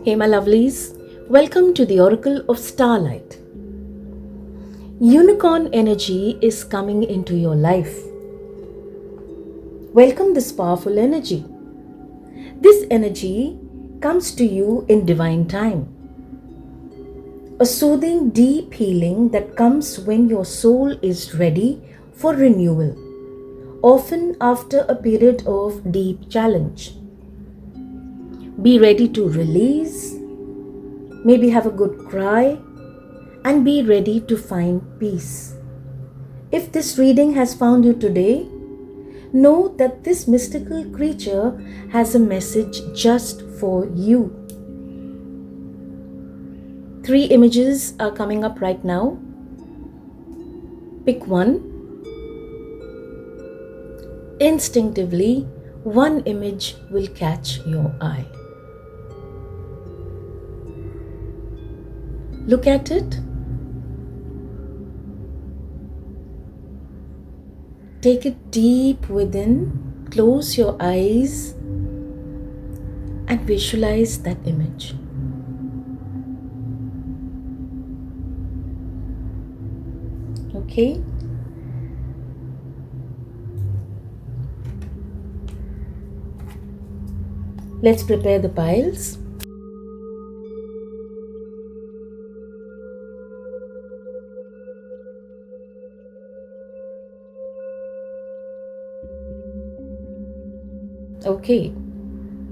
Hey, my lovelies, welcome to the Oracle of Starlight. Unicorn energy is coming into your life. Welcome this powerful energy. This energy comes to you in divine time. A soothing, deep healing that comes when your soul is ready for renewal, often after a period of deep challenge. Be ready to release, maybe have a good cry, and be ready to find peace. If this reading has found you today, know that this mystical creature has a message just for you. 3 images are coming up right now. Pick one. Instinctively, one image will catch your eye. Look at it. Take it deep within, close your eyes and visualize that image. Okay? Let's prepare the piles. Okay,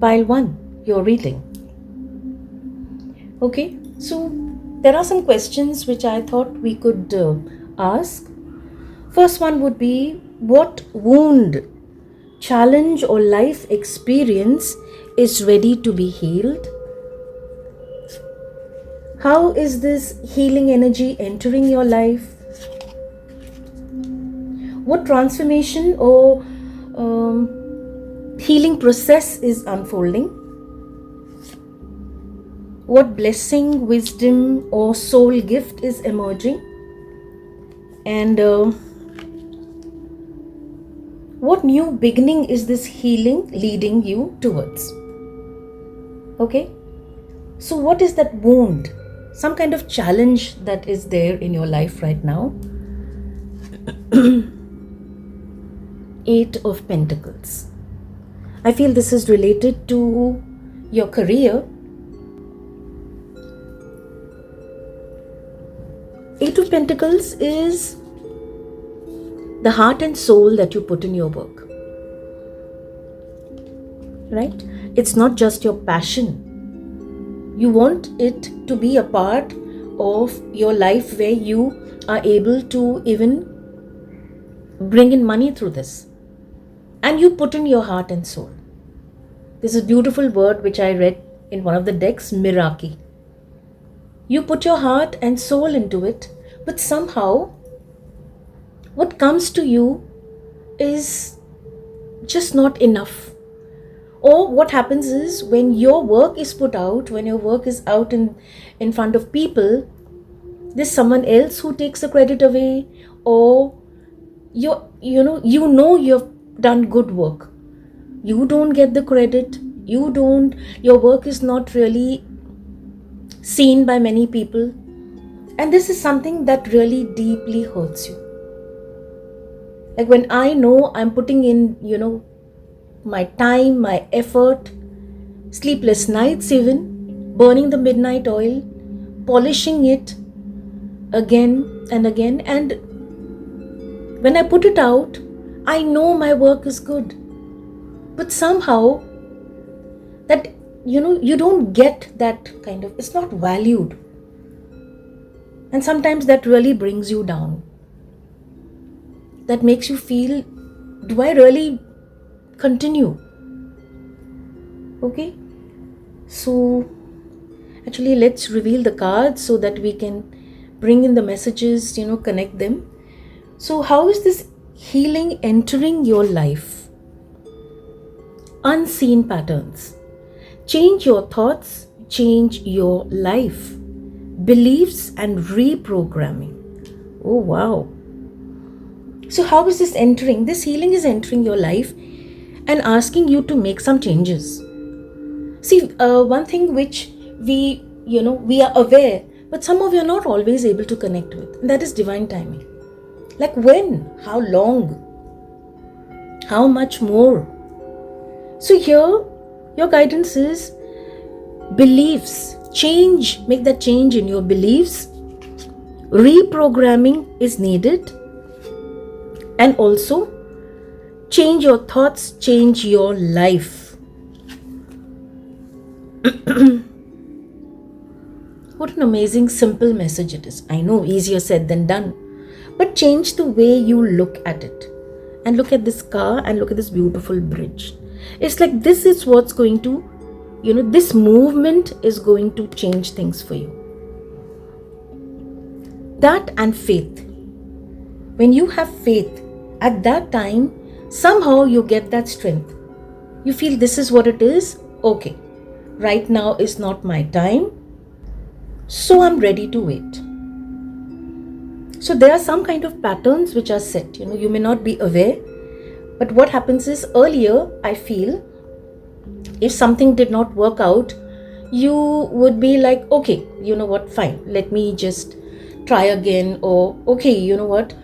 pile 1, your reading. Okay, so there are some questions which I thought we could ask. First one would be, what wound, challenge or life experience is ready to be healed? How is this healing energy entering your life? What transformation or healing process is unfolding? What blessing, wisdom, or soul gift is emerging? And what new beginning is this healing leading you towards? Okay, so what is that wound? Some kind of challenge that is there in your life right now. 8 of Pentacles. I feel this is related to your career. 8 of Pentacles is the heart and soul that you put in your work. Right? It's not just your passion. You want it to be a part of your life where you are able to even bring in money through this. And you put in your heart and soul. This is a beautiful word which I read in one of the decks, Miraki. You put your heart and soul into it, but somehow what comes to you is just not enough. Or what happens is, when your work is put out, when your work is out in front of people, there's someone else who takes the credit away, or you know you've done good work. You don't get the credit. Your work is not really seen by many people. And this is something that really deeply hurts you. Like when I know I'm putting in, my time, my effort, sleepless nights even, burning the midnight oil, polishing it again and again. And when I put it out, I know my work is good. But somehow that, you don't get that kind of, it's not valued. And sometimes that really brings you down. That makes you feel, do I really continue? Okay. So actually let's reveal the cards so that we can bring in the messages, connect them. So how is this healing entering your life? Unseen patterns. Change your thoughts, change your life. Beliefs and reprogramming. Oh wow. So how is this entering? This healing is entering your life and asking you to make some changes. See, one thing which we are aware, but somehow we are not always able to connect with. And that is divine timing. Like when, how long, how much more. So here, your guidance is beliefs. Change, make that change in your beliefs. Reprogramming is needed. And also, change your thoughts, change your life. What an amazing, simple message it is. I know, easier said than done. But change the way you look at it. And look at this car and look at this beautiful bridge. It's like this is what's going to, this movement is going to change things for you. That and faith. When you have faith, at that time, somehow you get that strength. You feel this is what it is. Okay, right now is not my time. So I'm ready to wait. So there are some kind of patterns which are set. You may not be aware. But what happens is, earlier, I feel, if something did not work out, you would be like, okay, you know what, fine, let me just try again. Or, okay, you know what,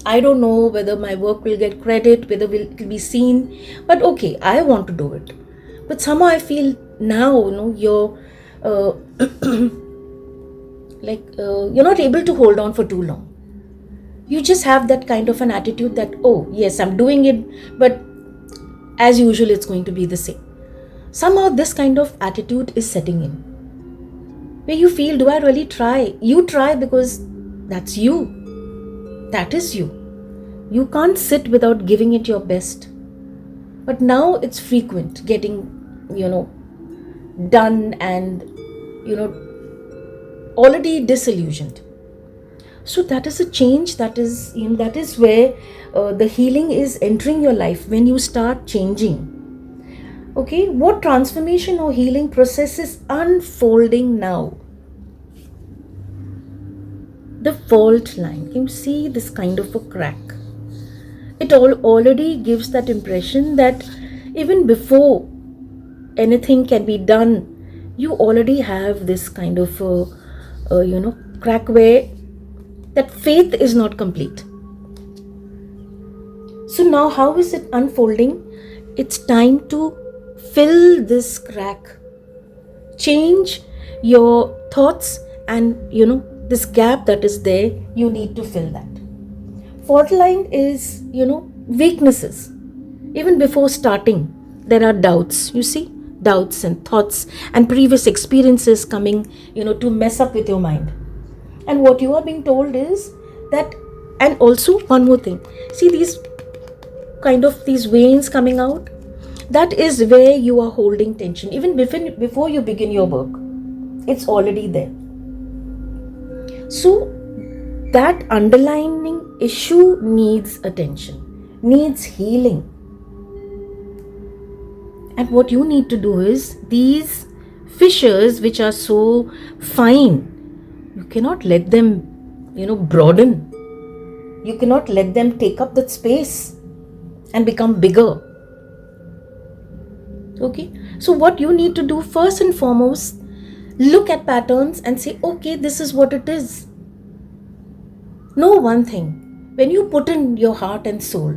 I don't know whether my work will get credit, whether it will be seen, but okay, I want to do it. But somehow I feel now, you're you're not able to hold on for too long. You just have that kind of an attitude that, oh, yes, I'm doing it, but as usual, it's going to be the same. Somehow this kind of attitude is setting in, where you feel, do I really try? You try because that's you. That is you. You can't sit without giving it your best. But now it's frequent getting, done and, already disillusioned. So that is a change. That is where the healing is entering your life, when you start changing. Okay, what transformation or healing process is unfolding now? The fault line. Can you see this kind of a crack? It already gives that impression that even before anything can be done, you already have this kind of crack where that faith is not complete. So now how is it unfolding? It's time to fill this crack. Change your thoughts and, this gap that is there, you need to fill that. Fault line is, weaknesses. Even before starting, there are doubts, you see, doubts and thoughts and previous experiences coming, to mess up with your mind. And what you are being told is that, and also one more thing, see these veins coming out, that is where you are holding tension. Even before you begin your work, it's already there. So that underlying issue needs attention, needs healing. And what you need to do is, these fissures which are so fine, you cannot let them, broaden. You cannot let them take up that space and become bigger. Okay, so what you need to do first and foremost, look at patterns and say, okay, this is what it is. Know one thing, when you put in your heart and soul,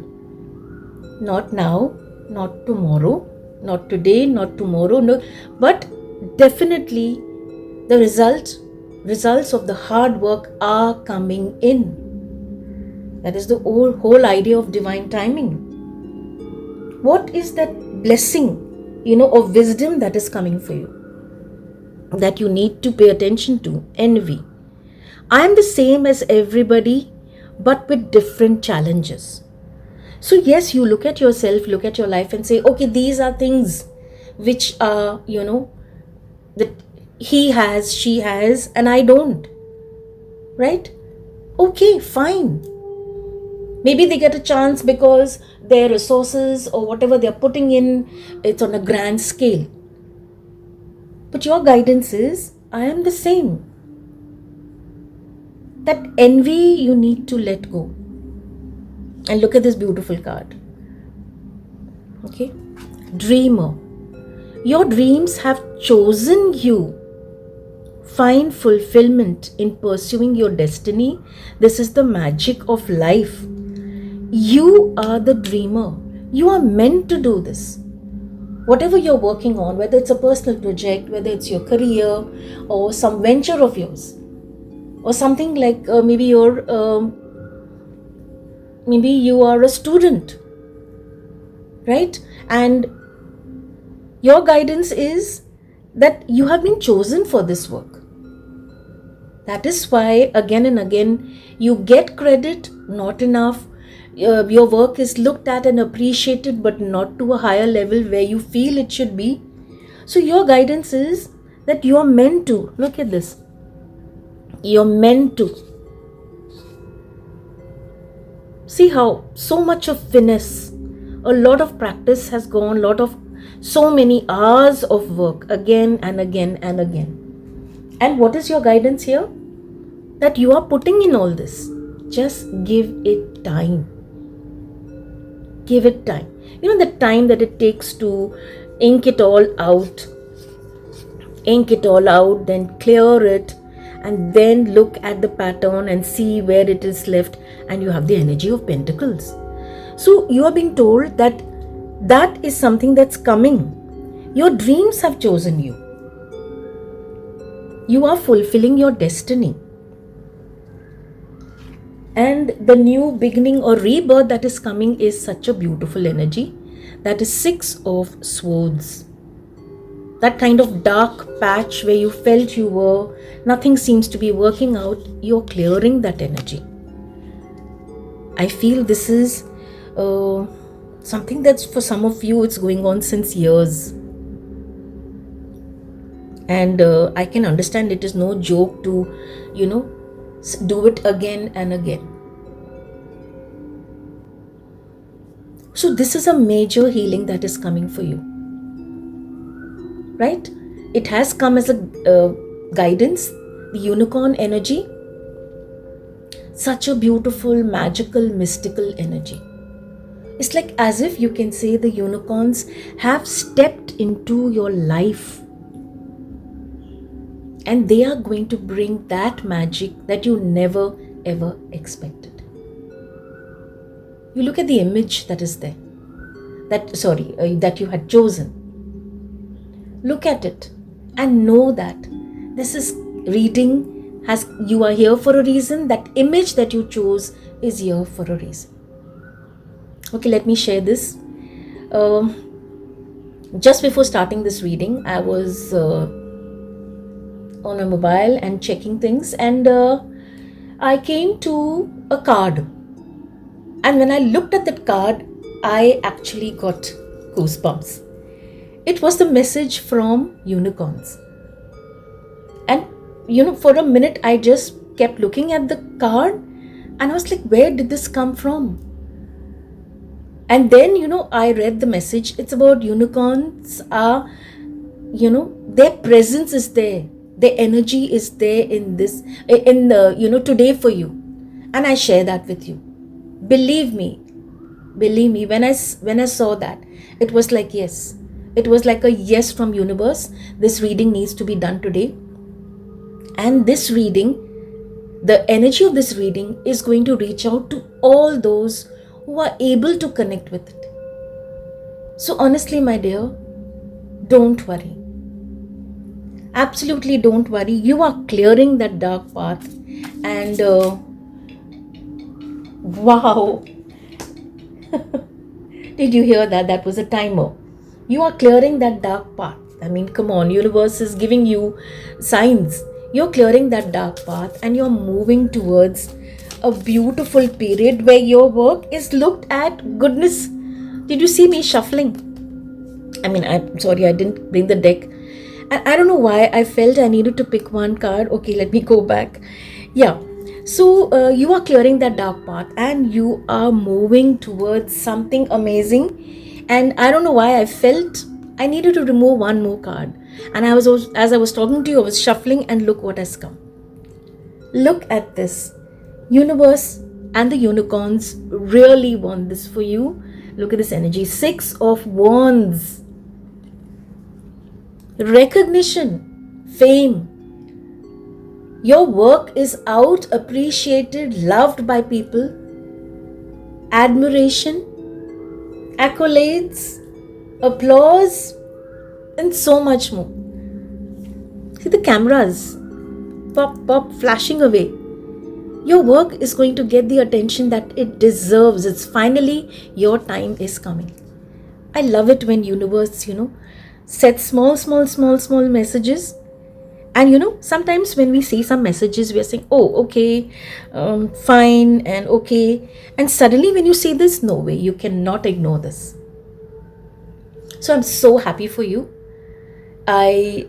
not now, not tomorrow, not today, not tomorrow, no, but definitely the results of the hard work are coming in. That is the whole idea of divine timing. What is that blessing, of wisdom that is coming for you, that you need to pay attention to? Envy. I am the same as everybody, but with different challenges. So yes, you look at yourself, look at your life and say, okay, these are things which are, that he has, she has, and I don't. Right? Okay, fine. Maybe they get a chance because their resources or whatever they're putting in, it's on a grand scale. But your guidance is, I am the same. That envy you need to let go. And look at this beautiful card. Okay? Dreamer. Your dreams have chosen you. Find fulfillment in pursuing your destiny. This is the magic of life. You are the dreamer. You are meant to do this. Whatever you're working on, whether it's a personal project, whether it's your career or some venture of yours, or something like maybe you are a student, right? And your guidance is that you have been chosen for this work. That is why again and again you get credit, not enough. Your work is looked at and appreciated, but not to a higher level where you feel it should be. So your guidance is that you are meant to. Look at this. You're meant to. See how so much of finesse, a lot of practice has gone, so many hours of work again and again and again. And what is your guidance here? That you are putting in all this. Just give it time. Give it time. You know, the time that it takes to ink it all out, then clear it, and then look at the pattern and see where it is left, and you have the energy of pentacles. So you are being told that that is something that's coming. Your dreams have chosen you. You are fulfilling your destiny. And the new beginning or rebirth that is coming is such a beautiful energy. That is 6 of Swords. That kind of dark patch where you felt you were, nothing seems to be working out, you're clearing that energy. I feel this is something that's for some of you, it's going on since years. And I can understand it is no joke to, do it again and again. So this is a major healing that is coming for you, right? It has come as a guidance, the unicorn energy, such a beautiful, magical, mystical energy. It's like as if you can say the unicorns have stepped into your life. And they are going to bring that magic that you never ever expected. You look at the image that is there, that you had chosen. Look at it and know that this is reading, you are here for a reason. That image that you chose is here for a reason. Okay, let me share this. Just before starting this reading, I was on a mobile and checking things, and I came to a card, and when I looked at that card, I actually got goosebumps. It was the message from unicorns, and for a minute I just kept looking at the card, and I was like, where did this come from? And then I read the message. It's about unicorns are, their presence is there. The energy is there in this, today for you. And I share that with you. Believe me, when I saw that, it was like, yes. It was like a yes from universe. This reading needs to be done today. And this reading, the energy of this reading is going to reach out to all those who are able to connect with it. So honestly, my dear, don't worry. Absolutely don't worry. You are clearing that dark path. And wow. Did you hear that? That was a timer. You are clearing that dark path. I mean, come on. Universe is giving you signs. You're clearing that dark path and you're moving towards a beautiful period where your work is looked at. Goodness. Did you see me shuffling? I mean, I'm sorry, I didn't bring the deck. And I don't know why I felt I needed to pick one card. Okay, let me go back. Yeah. So you are clearing that dark path and you are moving towards something amazing. And I don't know why I felt I needed to remove one more card. And as I was talking to you, I was shuffling and look what has come. Look at this. Universe and the unicorns really want this for you. Look at this energy. 6 of Wands. recognition, fame. Your work is out, appreciated, loved by people, admiration, accolades, applause, and so much more. See the cameras pop, pop, flashing away. Your work is going to get the attention that it deserves. It's finally your time is coming. I love it when universe, set small messages. And sometimes when we see some messages, we are saying, oh, okay, fine, and okay. And suddenly when you see this, no way, you cannot ignore this. So I'm so happy for you. I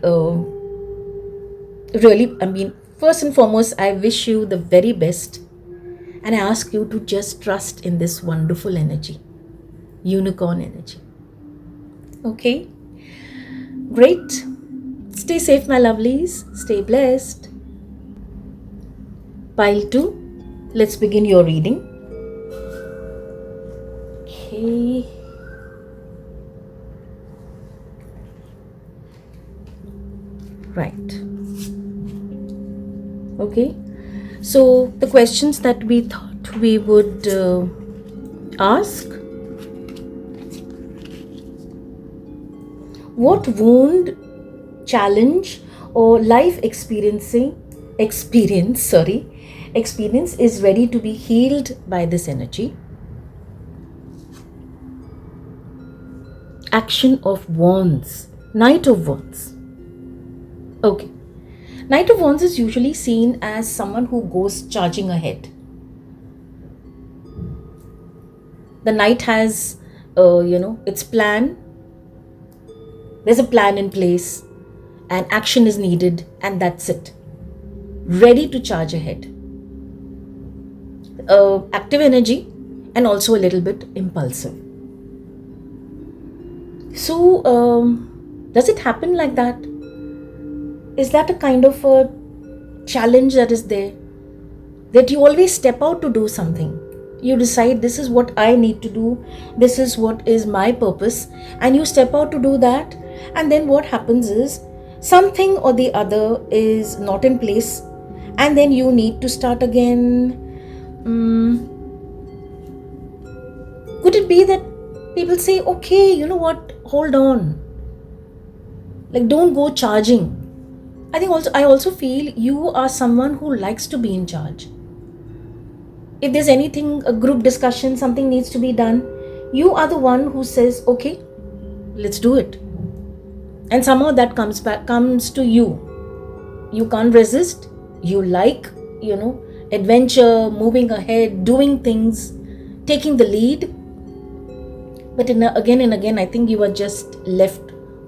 first and foremost, I wish you the very best. And I ask you to just trust in this wonderful energy, unicorn energy. Okay? Great. Stay safe, my lovelies. Stay blessed. Pile 2. Let's begin your reading. Okay. Right. Okay. So the questions that we thought we would ask. What wound, challenge, or life experience is ready to be healed by this energy? Action of Wands. Knight of Wands. Okay. Knight of Wands is usually seen as someone who goes charging ahead. The knight has, its plan. There's a plan in place and action is needed, and that's it. Ready to charge ahead. Active energy and also a little bit impulsive. So, does it happen like that? Is that a kind of a challenge that is there? That you always step out to do something. You decide this is what I need to do, this is what is my purpose, and you step out to do that, and then what happens is something or the other is not in place, and then you need to start again. Could it be that people say, okay, you know what, hold on, like don't go charging? I also feel you are someone who likes to be in charge. If there's anything, a group discussion, something needs to be done, you are the one who says, okay, let's do it. And somehow that comes to you. You can't resist. You like, adventure, moving ahead, doing things, taking the lead. But again and again, I think you are just left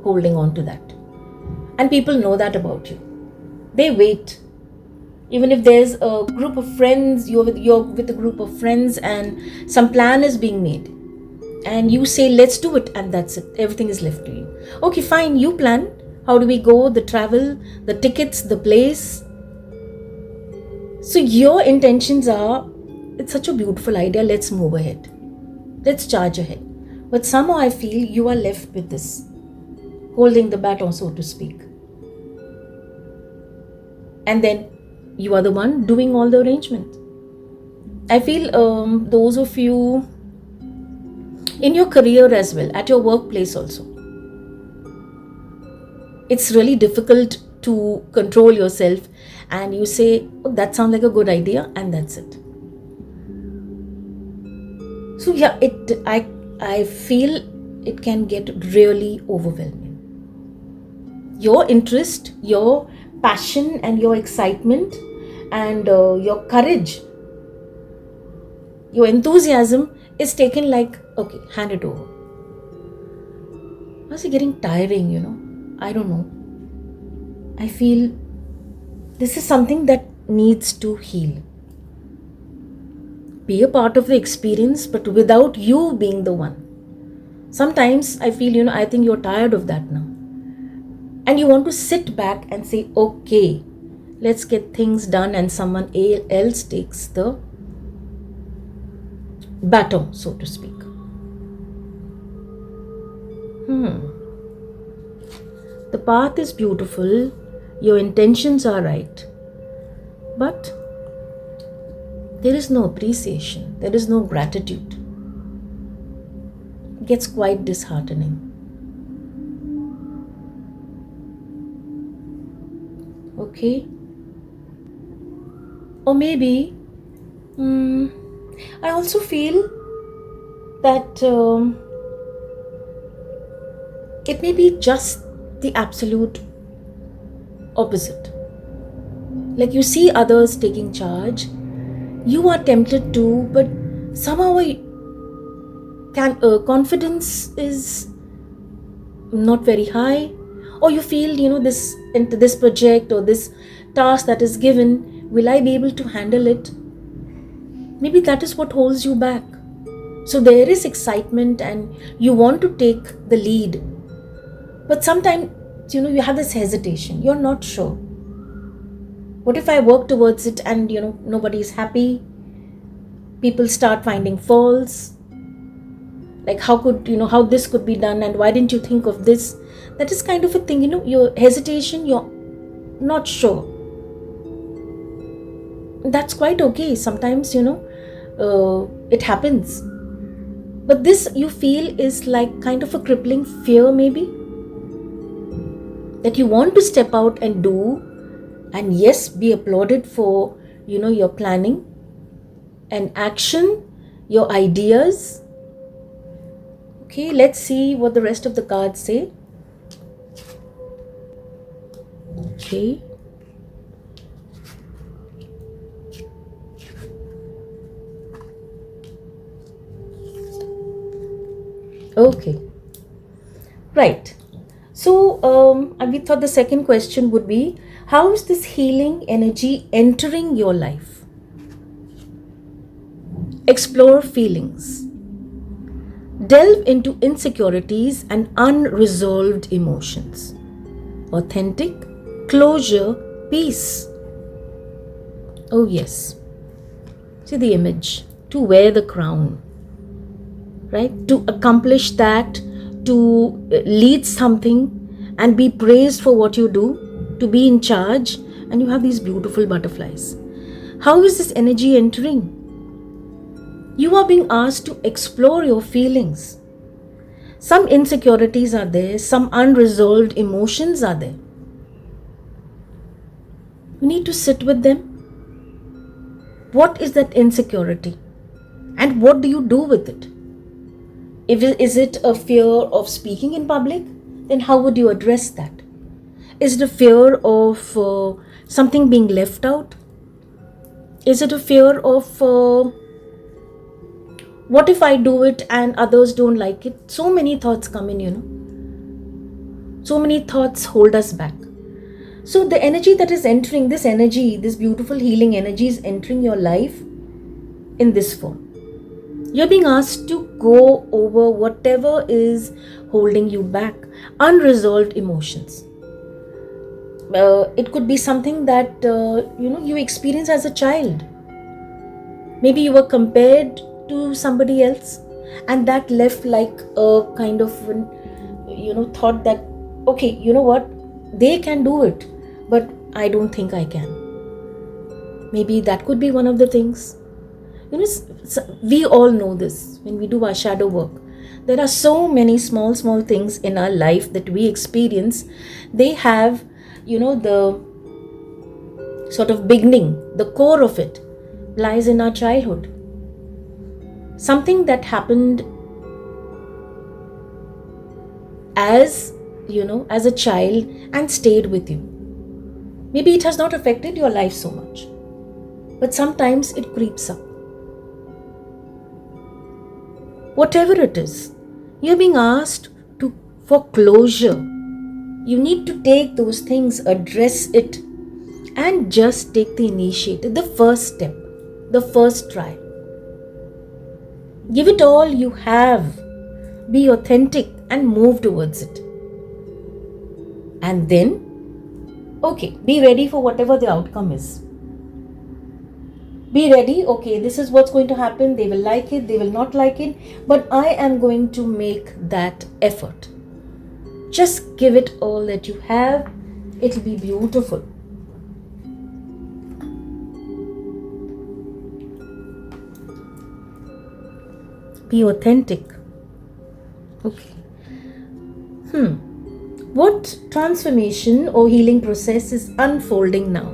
holding on to that. And people know that about you. They wait. Even if there's a group of friends, you're with a group of friends and some plan is being made. And you say, let's do it. And that's it. Everything is left to you. Okay, fine. You plan. How do we go? The travel, the tickets, the place. So your intentions are, it's such a beautiful idea. Let's move ahead. Let's charge ahead. But somehow I feel you are left with this, holding the baton, so to speak. And then you are the one doing all the arrangement. I feel those of you in your career as well, at your workplace also, it's really difficult to control yourself, and you say, oh, that sounds like a good idea, and that's it. So yeah, I feel it can get really overwhelming. Your interest, your passion, and your excitement, and your courage, your enthusiasm is taken like, okay, hand it over. Was it getting tiring, I don't know. I feel this is something that needs to heal. Be a part of the experience, but without you being the one. Sometimes I feel, I think you're tired of that now. And you want to sit back and say, okay, let's get things done, and someone else takes the baton, so to speak. The path is beautiful, your intentions are right, but there is no appreciation, there is no gratitude. It gets quite disheartening. Okay? Or maybe, I also feel that it may be just the absolute opposite. Like you see others taking charge, you are tempted to, but somehow confidence is not very high, or you feel, this into this project or this task that is given, will I be able to handle it? Maybe that is what holds you back. So there is excitement and you want to take the lead, but sometimes you have this hesitation, you're not sure. What if I work towards it and nobody is happy? People start finding faults, like how this could be done, and why didn't you think of this? That is kind of a thing, your hesitation, you're not sure. That's quite okay. Sometimes it happens, but this you feel is like kind of a crippling fear, maybe, that you want to step out and do, and yes, be applauded for your planning and action, your ideas. Okay, let's see what the rest of the cards say. Okay. Okay. Right. So we thought the second question would be, how is this healing energy entering your life? Explore feelings. Delve into insecurities and unresolved emotions. Authentic, closure, peace. Oh yes. See the image. To wear the crown. Right? To accomplish that, to lead something and be praised for what you do, to be in charge, and you have these beautiful butterflies. How is this energy entering? You are being asked to explore your feelings. Some insecurities are there, some unresolved emotions are there. You need to sit with them. What is that insecurity? And what do you do with it? Is it a fear of speaking in public? Then how would you address that? Is it a fear of something being left out? Is it a fear of what if I do it and others don't like it? So many thoughts come in, So many thoughts hold us back. So the energy that is entering, this energy, this beautiful healing energy is entering your life in this form. You're being asked to go over whatever is holding you back, unresolved emotions. It could be something that you experienced as a child. Maybe you were compared to somebody else, and that left like a kind of thought that, okay, you know what, they can do it, but I don't think I can. Maybe that could be one of the things. We all know this when we do our shadow work. There are so many small things in our life that we experience. They have the sort of beginning, the core of it lies in our childhood. Something that happened as a child and stayed with you. Maybe it has not affected your life so much, but sometimes it creeps up. Whatever it is, you're being asked for closure. You need to take those things, address it, and just take the initiative, the first step, the first try. Give it all you have. Be authentic and move towards it. And then, okay, be ready for whatever the outcome is. Be ready, okay, this is what's going to happen. They will like it, they will not like it, but I am going to make that effort. Just give it all that you have. It'll be beautiful. Be authentic. Okay. What transformation or healing process is unfolding now?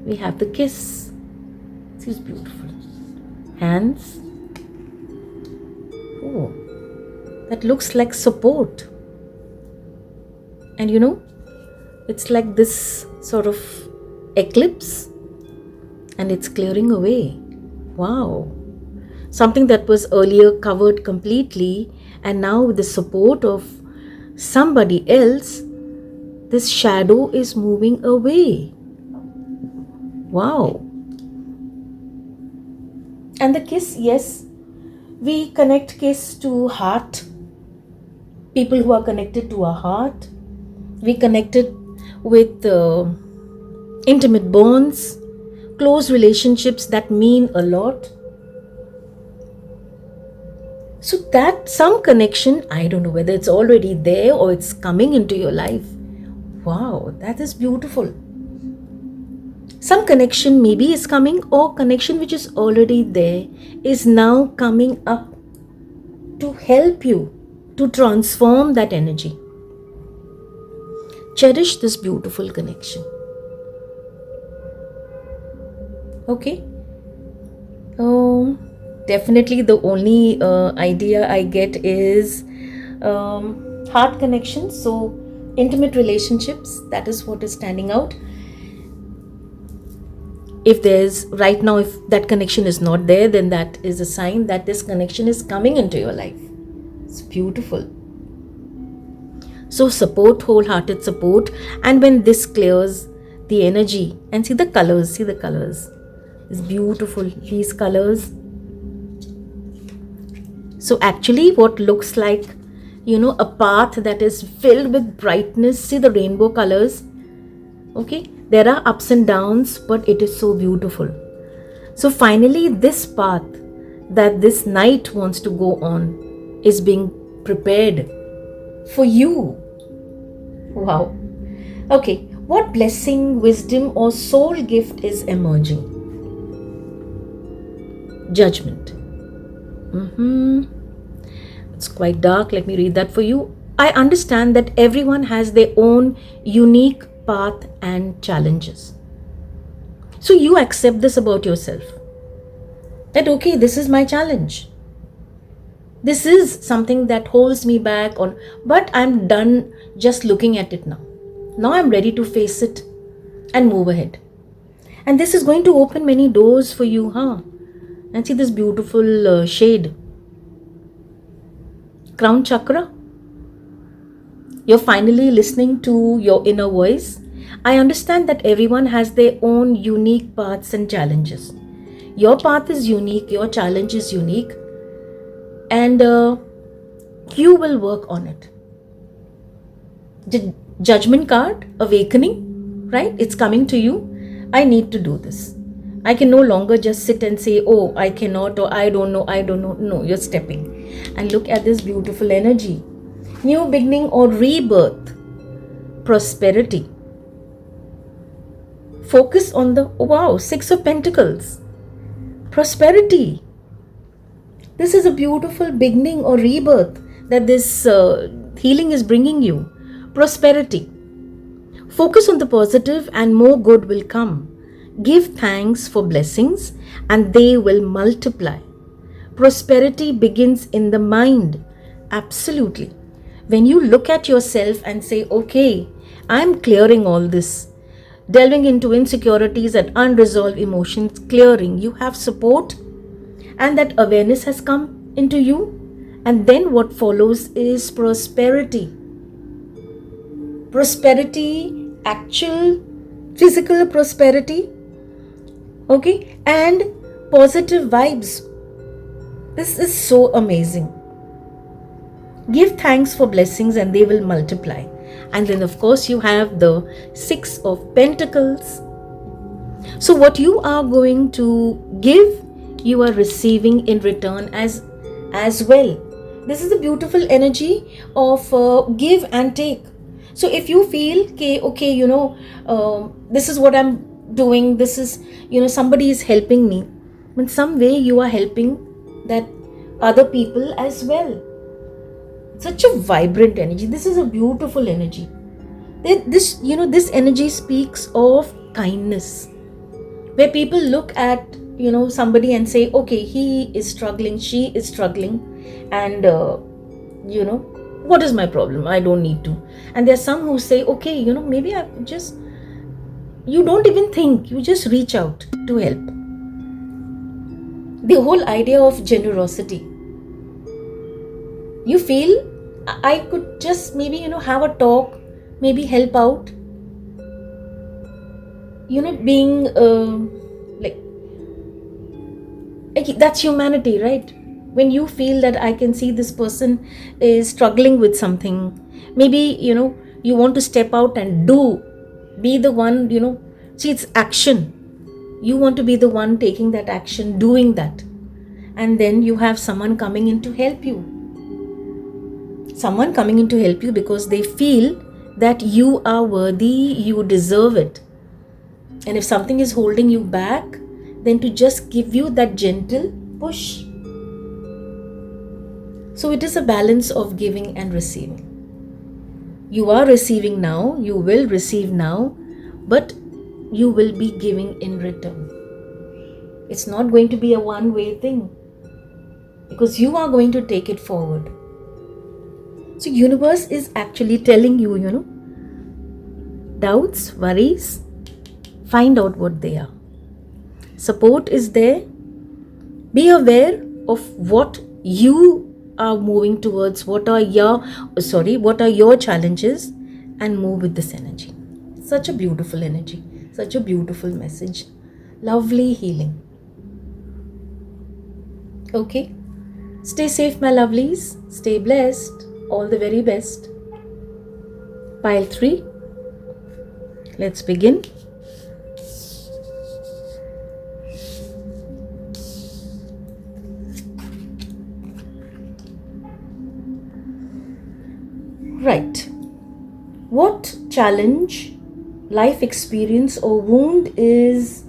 We have the kiss. This is beautiful. Hands. Oh, that looks like support. And it's like this sort of eclipse, and it's clearing away. Wow. Something that was earlier covered completely, and now with the support of somebody else, this shadow is moving away. Wow. And the kiss, yes, we connect kiss to heart. People who are connected to our heart. We connected with intimate bonds, close relationships that mean a lot. So that some connection, I don't know whether it's already there or it's coming into your life. Wow, that is beautiful. Some connection maybe is coming, or connection which is already there is now coming up to help you to transform that energy. Cherish this beautiful connection. Okay? Definitely the only idea I get is heart connection. So intimate relationships, that is what is standing out. If that connection is not there, then that is a sign that this connection is coming into your life. It's beautiful. So support, wholehearted support. And when this clears the energy, and see the colors. It's beautiful, these colors. So actually what looks like, a path that is filled with brightness. See the rainbow colors. Okay, there are ups and downs, but it is so beautiful. So finally this path that this night wants to go on is being prepared for you. Wow. Okay, what blessing, wisdom or soul gift is emerging? Judgment. It's quite dark. Let me read that for you. I understand that everyone has their own unique path and challenges. So you accept this about yourself. That okay, this is my challenge. This is something that holds me back but I'm done just looking at it now. Now I'm ready to face it and move ahead. And this is going to open many doors for you, And see this beautiful shade. Crown chakra. You're finally listening to your inner voice. I understand that everyone has their own unique paths and challenges. Your path is unique, your challenge is unique, and you will work on it. The judgment card, awakening, right? It's coming to you. I need to do this. I can no longer just sit and say, oh, I cannot, or I don't know. No, you're stepping. And look at this beautiful energy. New beginning or rebirth. Prosperity. Focus on the, 6 of Pentacles. Prosperity. This is a beautiful beginning or rebirth that this healing is bringing you. Prosperity. Focus on the positive and more good will come. Give thanks for blessings and they will multiply. Prosperity begins in the mind. Absolutely. When you look at yourself and say, okay, I'm clearing all this, delving into insecurities and unresolved emotions, clearing, you have support and that awareness has come into you. And then what follows is prosperity. Prosperity, actual physical prosperity, okay, and positive vibes. This is so amazing. Give thanks for blessings and they will multiply. And then of course you have the 6 of Pentacles. So what you are going to give, you are receiving in return as well. This is the beautiful energy of give and take. So if you feel okay, this is what I'm doing, this is, somebody is helping me, in some way you are helping that other people as well. Such a vibrant energy. This is a beautiful energy. This energy speaks of kindness, where people look at somebody and say, okay, he is struggling, she is struggling, and what is my problem, I don't need to. And there are some who say, okay, maybe I just, you don't even think, you just reach out to help. The whole idea of generosity, you feel, I could just maybe have a talk, maybe help out, being like that's humanity, right? When you feel that I can see this person is struggling with something, maybe you want to step out and be the one, see, it's action. You want to be the one taking that action, doing that, and then you have someone coming in to help you. Someone coming in to help you because they feel that you are worthy, you deserve it. And if something is holding you back, then to just give you that gentle push. So it is a balance of giving and receiving. You are receiving now, you will receive now, but you will be giving in return. It's not going to be a one-way thing, because you are going to take it forward. So universe is actually telling you, doubts, worries, find out what they are. Support is there. Be aware of what you are moving towards, what are your challenges, and move with this energy. Such a beautiful energy, such a beautiful message. Lovely healing. Okay. Stay safe, my lovelies. Stay blessed. All the very best. Pile 3. Let's begin. Right. What challenge, life experience, or wound is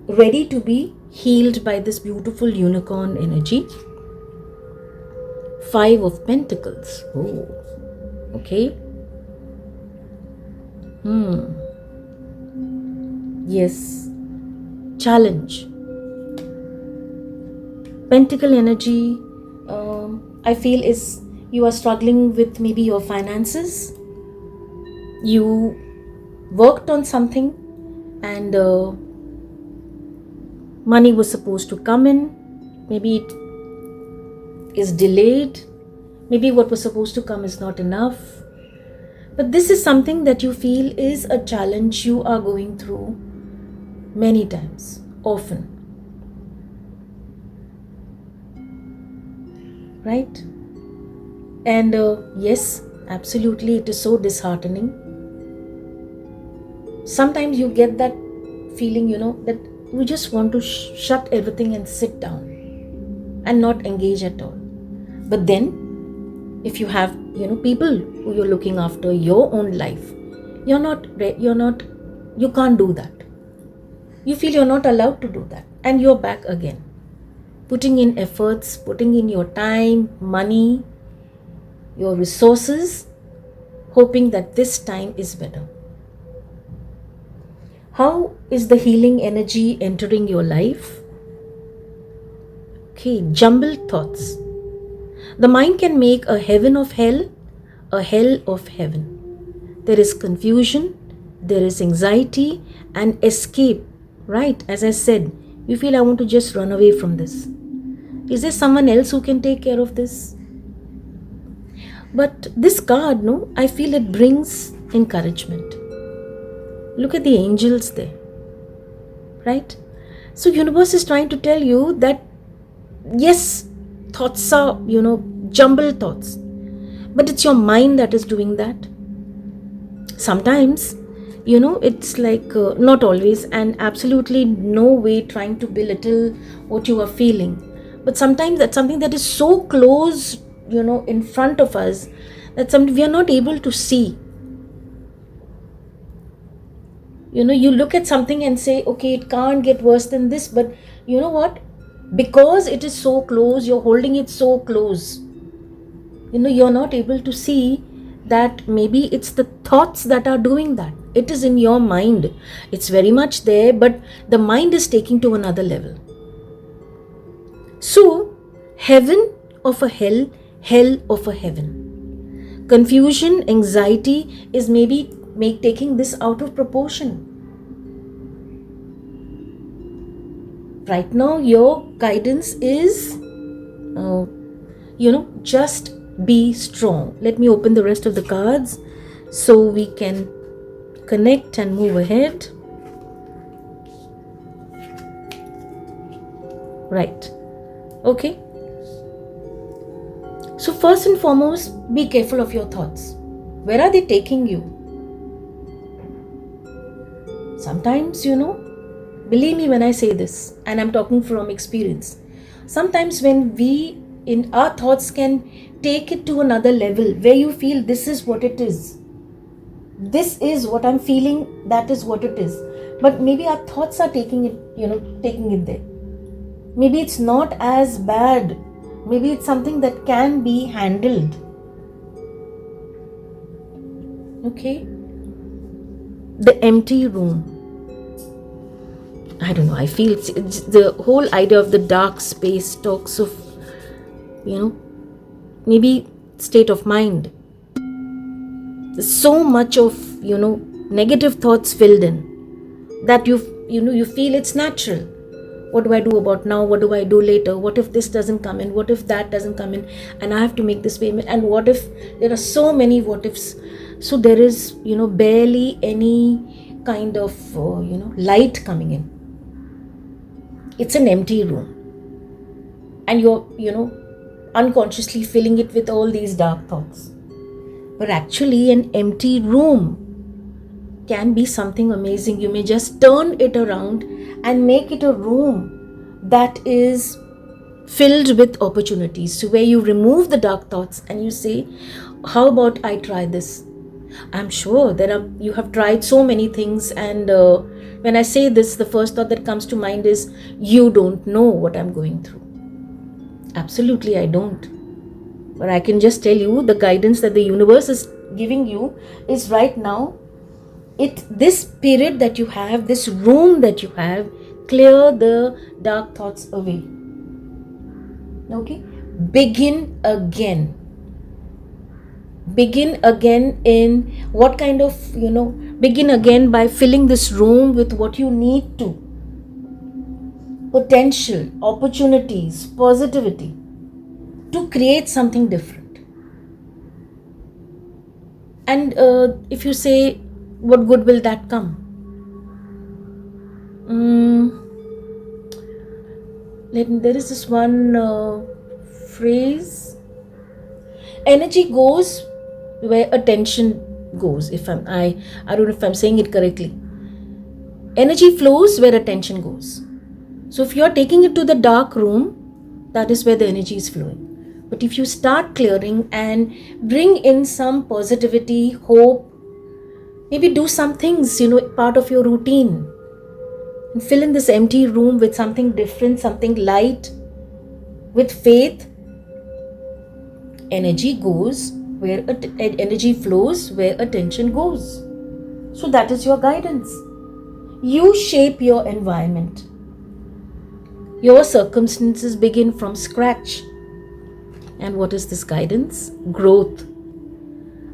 ready to be healed by this beautiful unicorn energy? 5 of Pentacles. Oh, okay. Yes. Challenge. Pentacle energy, I feel, is you are struggling with maybe your finances. You worked on something and money was supposed to come in. Maybe it is delayed. Maybe what was supposed to come is not enough. But this is something that you feel is a challenge you are going through many times, often. Right? And yes, absolutely, it is so disheartening. Sometimes you get that feeling, that you just want to shut everything and sit down and not engage at all. But then, if you have, people who you're looking after your own life, you can't do that. You feel you're not allowed to do that, and you're back again, putting in efforts, putting in your time, money, your resources, hoping that this time is better. How is the healing energy entering your life? Okay, jumbled thoughts. The mind can make a heaven of hell, a hell of heaven. There is confusion, there is anxiety and escape, right? As I said, you feel, I want to just run away from this. Is there someone else who can take care of this? But this card, I feel it brings encouragement. Look at the angels there, right? So universe is trying to tell you that, yes, thoughts are, jumbled thoughts, but it's your mind that is doing that. Sometimes, it's like, not always, and absolutely no way trying to belittle what you are feeling. But sometimes that's something that is so close, in front of us, that something we are not able to see. You look at something and say, okay, it can't get worse than this, but you know what? Because it is so close, you're holding it so close, you're not able to see that maybe it's the thoughts that are doing that. It is in your mind. It's very much there, but the mind is taking to another level. So, heaven of a hell, hell of a heaven. Confusion, anxiety is maybe taking this out of proportion. Right now, your guidance is, just be strong. Let me open the rest of the cards so we can connect and move ahead. Right. Okay. So first and foremost, be careful of your thoughts. Where are they taking you? Sometimes, believe me when I say this, and I'm talking from experience. Sometimes when in our thoughts can take it to another level where you feel this is what it is. This is what I'm feeling, that is what it is. But maybe our thoughts are taking it there. Maybe it's not as bad. Maybe it's something that can be handled. Okay? The empty room. I don't know, I feel it's the whole idea of the dark space talks of, maybe state of mind. There's so much of, negative thoughts filled in that you feel it's natural. What do I do about now? What do I do later? What if this doesn't come in? What if that doesn't come in? And I have to make this payment. And what if there are so many what ifs? So there is, barely any kind of, light coming in. It's an empty room. And you're, unconsciously filling it with all these dark thoughts. But actually, an empty room can be something amazing. You may just turn it around and make it a room that is filled with opportunities. So where you remove the dark thoughts and you say, how about I try this? I'm sure you have tried so many things, and when I say this, the first thought that comes to mind is, you don't know what I'm going through. Absolutely, I don't. But I can just tell you the guidance that the universe is giving you is right now. This period that you have, this room that you have, clear the dark thoughts away. Okay? Begin again. Begin again in what kind of, begin again by filling this room with what you need to. Potential, opportunities, positivity to create something different. And if you say, what good will that come? There is this one phrase. Energy goes where attention goes. I don't know if I'm saying it correctly. Energy flows where attention goes. So if you're taking it to the dark room, that is where the energy is flowing. But if you start clearing and bring in some positivity, hope, maybe do some things, part of your routine, and fill in this empty room with something different, something light, with faith. Energy goes where energy flows, where attention goes. So that is your guidance. You shape your environment. Your circumstances begin from scratch. And what is this guidance? Growth.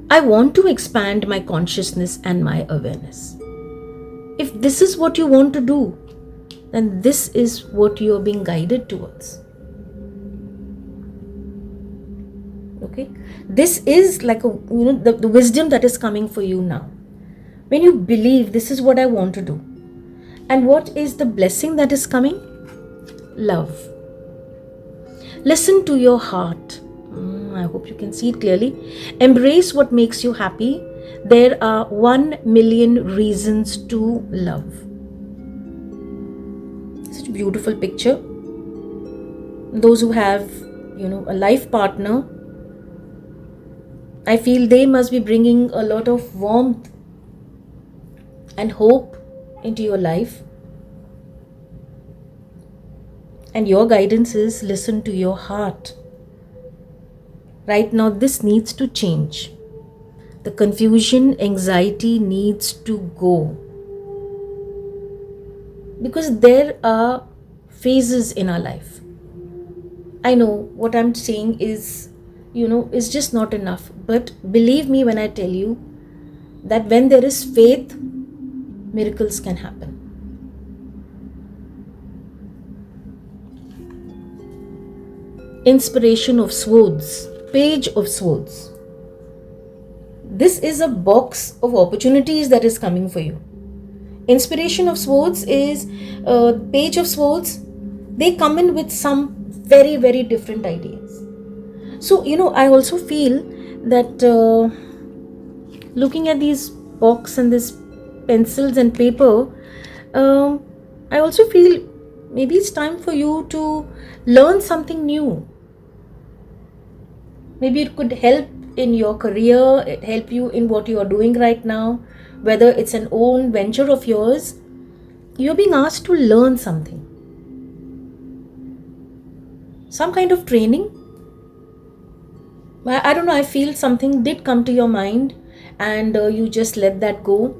I want to expand my consciousness and my awareness. If this is what you want to do, then this is what you are being guided towards. Okay? This is like the wisdom that is coming for you now. When you believe this is what I want to do. And what is the blessing that is coming? Love. Listen to your heart. I hope you can see it clearly. Embrace what makes you happy. There are 1 million reasons to love. Such a beautiful picture. those who have, a life partner, I feel they must be bringing a lot of warmth and hope into your life. And your guidance is listen to your heart. Right now, this needs to change. The confusion, anxiety needs to go. Because there are phases in our life. I know what I'm saying is just not enough. But believe me when I tell you that when there is faith, miracles can happen. Inspiration of Swords, Page of Swords. This is a box of opportunities that is coming for you. Inspiration of Swords is Page of Swords. They come in with some very, very different ideas. So, I also feel that looking at these box and this pencils and paper, I also feel maybe it's time for you to learn something new. Maybe it could help in your career, it help you in what you are doing right now, whether it's an own venture of yours. You're being asked to learn something. Some kind of training. I don't know, I feel something did come to your mind and you just let that go.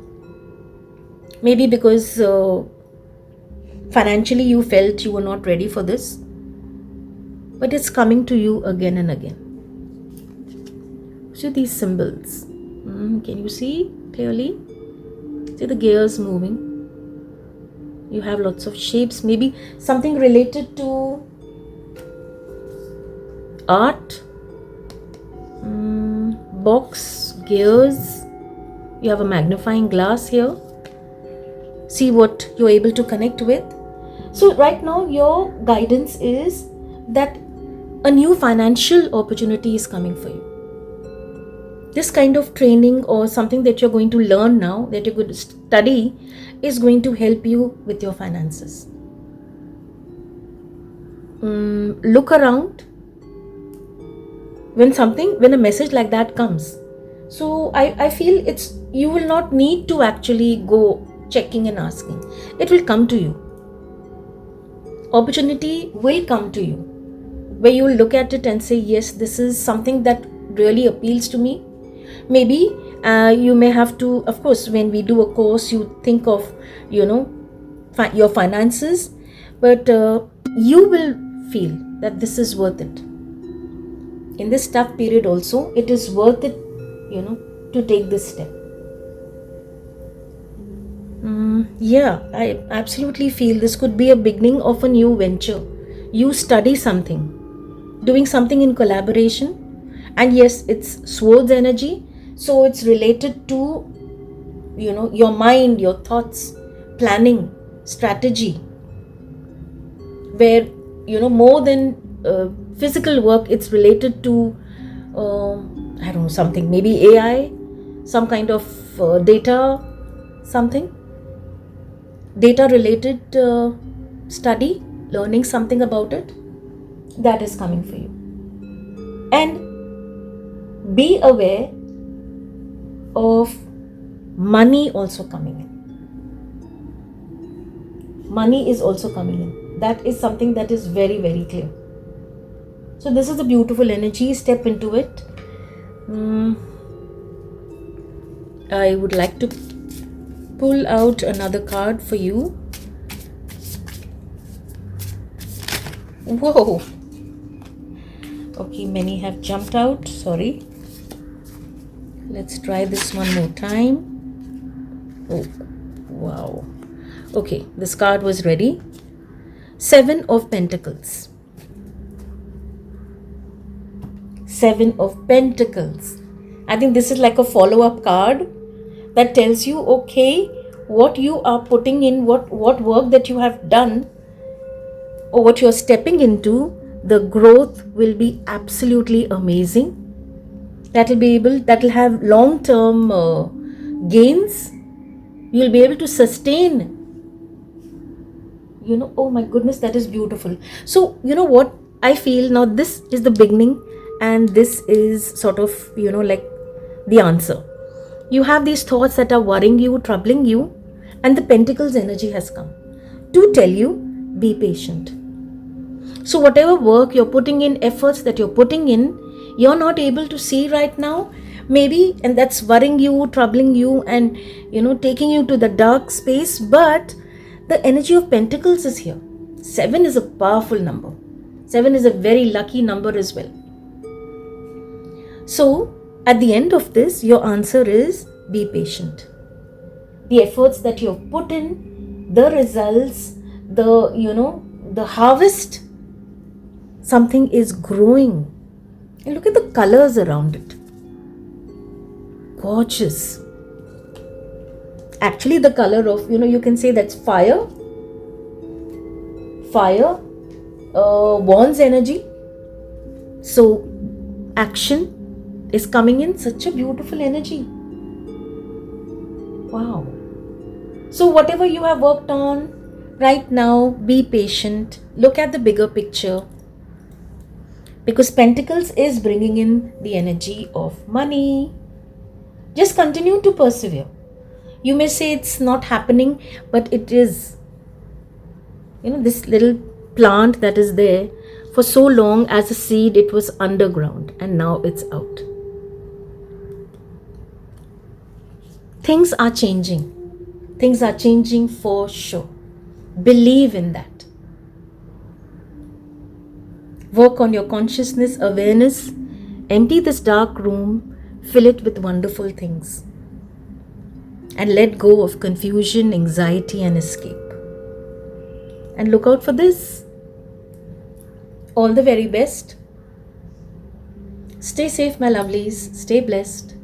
Maybe because financially you felt you were not ready for this. But it's coming to you again and again. See these symbols. Can you see clearly? See the gears moving. You have lots of shapes. Maybe something related to art. Box, gears. You have a magnifying glass here. See what you're able to connect with. So right now your guidance is that a new financial opportunity is coming for you. This kind of training or something that you're going to learn now, that you're going to study, is going to help you with your finances. Look around when a message like that comes. So I feel you will not need to actually go checking and asking. It will come to you. Opportunity will come to you, where you will look at it and say, yes, this is something that really appeals to me. Maybe you may have to, of course, when we do a course, you think of, your finances, but you will feel that this is worth it. In this tough period also, it is worth it, to take this step. I absolutely feel this could be a beginning of a new venture. You study something, doing something in collaboration. And yes, it's swords energy. So it's related to, your mind, your thoughts, planning, strategy. Where, more than physical work, it's related to, I don't know, something, maybe AI, some kind of data, something. Data related study, learning something about it. That is coming for you. And be aware of money also coming in. Money is also coming in. That is something that is very, very clear. So this is a beautiful energy. Step into it. I would like to pull out another card for you. Whoa. Okay, many have jumped out. Sorry. Let's try this one more time. Oh, wow. Okay, this card was ready. 7 of Pentacles. 7 of Pentacles. I think this is like a follow-up card that tells you, okay, what you are putting in, what work that you have done, or what you're stepping into, the growth will be absolutely amazing. That will have long-term gains. You'll be able to sustain. Oh my goodness, that is beautiful. So, what I feel now this is the beginning, and this is sort of, like the answer. You have these thoughts that are worrying you, troubling you, and the Pentacles energy has come to tell you, be patient. So whatever work you're putting in, efforts that you're putting in, you're not able to see right now, maybe, and that's worrying you, troubling you, and taking you to the dark space. But the energy of Pentacles is here. 7 is a powerful number. 7 is a very lucky number as well. So at the end of this, your answer is be patient. The efforts that you've put in, the results, the harvest, something is growing. And look at the colors around it. Gorgeous. Actually, the color of, you can say that's fire. Fire, Wands energy. So action is coming in, such a beautiful energy. Wow. So whatever you have worked on right now, be patient. Look at the bigger picture. Because Pentacles is bringing in the energy of money. Just continue to persevere. You may say it's not happening, but it is. This little plant that is there for so long as a seed, it was underground, and now it's out. Things are changing. Things are changing for sure. Believe in that. Work on your consciousness, awareness. Empty this dark room. Fill it with wonderful things. And let go of confusion, anxiety, and escape. And look out for this. All the very best. Stay safe, my lovelies. Stay blessed.